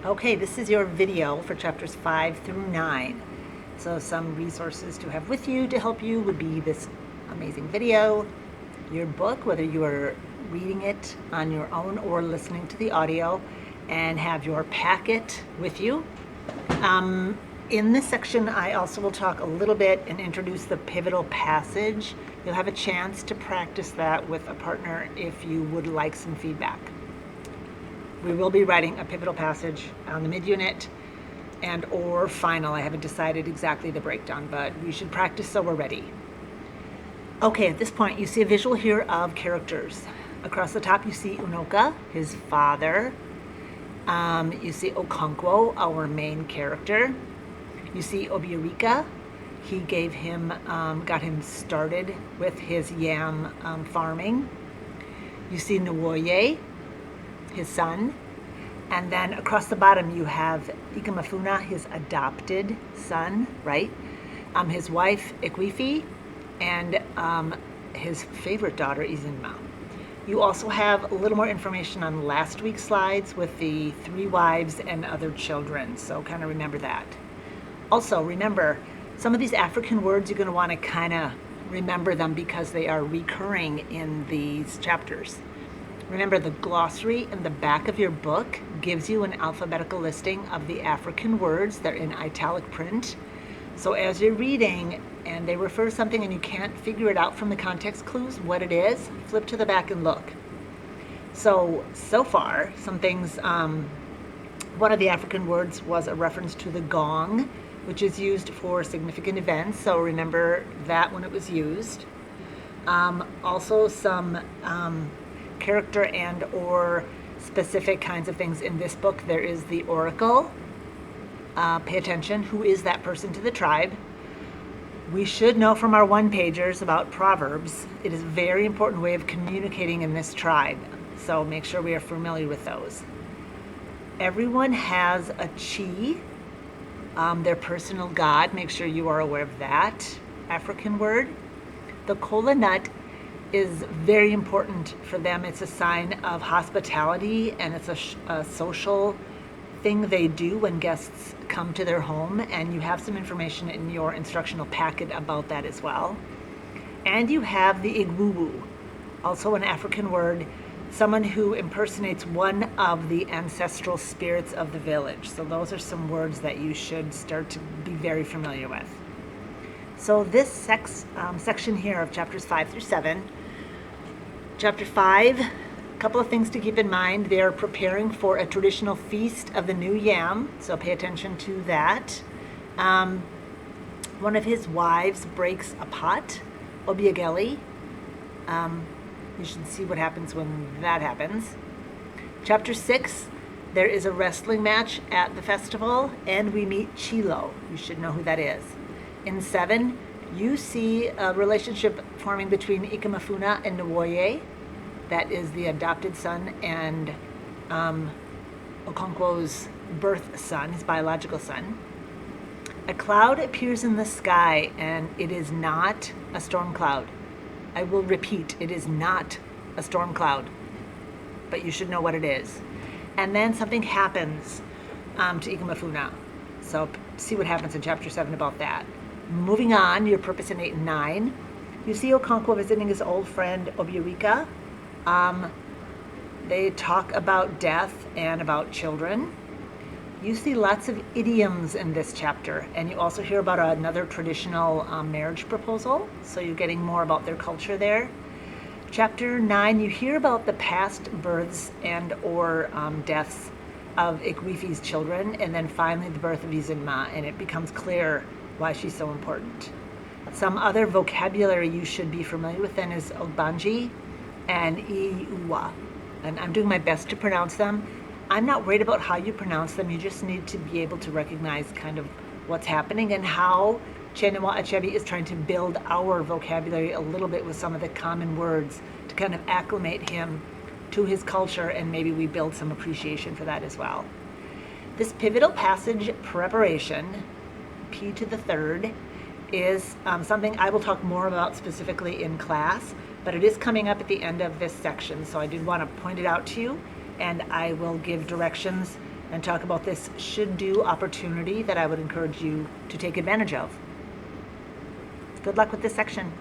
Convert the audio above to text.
Okay, this is your video for chapters 5 through 9. So some resources to have with you to help you would be this amazing video, your book, whether you are reading it on your own or listening to the audio, and have your packet with you. In this section, I also will talk a little bit and introduce the pivotal passage. You'll have a chance to practice that with a partner if you would like some feedback. We will be writing a pivotal passage on the mid-unit and or final. I haven't decided exactly the breakdown, but we should practice so we're ready. Okay, at this point, you see a visual here of characters. Across the top, you see Unoka, his father. You see Okonkwo, our main character. You see Obiorika. He gave him, got him started with his yam farming. You see Nwoye, his son. And then across the bottom, you have Ikamafuna, his adopted son, right? His wife, Ikwifi, and his favorite daughter, Izinma. You also have a little more information on last week's slides with the 3 wives and other children, so kind of remember that. Also, remember, some of these African words, you're going to want to kind of remember them because they are recurring in these chapters. Remember, the glossary in the back of your book gives you an alphabetical listing of the African words. They're in italic print. So as you're reading and they refer to something and you can't figure it out from the context clues what it is, flip to the back and look. So far, some things, one of the African words was a reference to the gong, which is used for significant events. So remember that when it was used. Also some character and or specific kinds of things in this book. There is the oracle. Pay attention. Who is that person to the tribe? We should know from our one-pagers about Proverbs. It is a very important way of communicating in this tribe. So make sure we are familiar with those. Everyone has a chi, their personal god. Make sure you are aware of that African word. The kola nut is very important for them. It's a sign of hospitality, and it's a social thing they do when guests come to their home, and you have some information in your instructional packet about that as well. And you have the igwuwu, also an African word, someone who impersonates one of the ancestral spirits of the village. So those are some words that you should start to be very familiar with. So this section here of chapters 5 through 7, chapter 5, a couple of things to keep in mind. They are preparing for a traditional feast of the new yam, so pay attention to that. One of his wives breaks a pot, Obiageli. You should see what happens when that happens. Chapter 6, there is a wrestling match at the festival, and we meet Chilo. You should know who that is. In 7, you see a relationship forming between Ikamafuna and Nwoye. That is the adopted son and Okonkwo's birth son, his biological son. A cloud appears in the sky, and it is not a storm cloud. I will repeat, it is not a storm cloud, but you should know what it is. And then something happens to Ikamafuna. So see what happens in chapter 7 about that. Moving on, your purpose in 8 and 9. You see Okonkwo visiting his old friend Obiorika. They talk about death and about children. You see lots of idioms in this chapter, and you also hear about another traditional marriage proposal, so you're getting more about their culture there. Chapter 9, you hear about the past births and or deaths of Ikwifi's children, and then finally the birth of Izinma, and it becomes clear why she's so important. Some other vocabulary you should be familiar with then is Ogbanji and Iuwa, and I'm doing my best to pronounce them. I'm not worried about how you pronounce them. You just need to be able to recognize kind of what's happening and how Chinua Achebe is trying to build our vocabulary a little bit with some of the common words to kind of acclimate him to his culture, and maybe we build some appreciation for that as well. This pivotal passage preparation, P to the 3rd, is something I will talk more about specifically in class, but it is coming up at the end of this section, so I did want to point it out to you, and I will give directions and talk about this should-do opportunity that I would encourage you to take advantage of. Good luck with this section.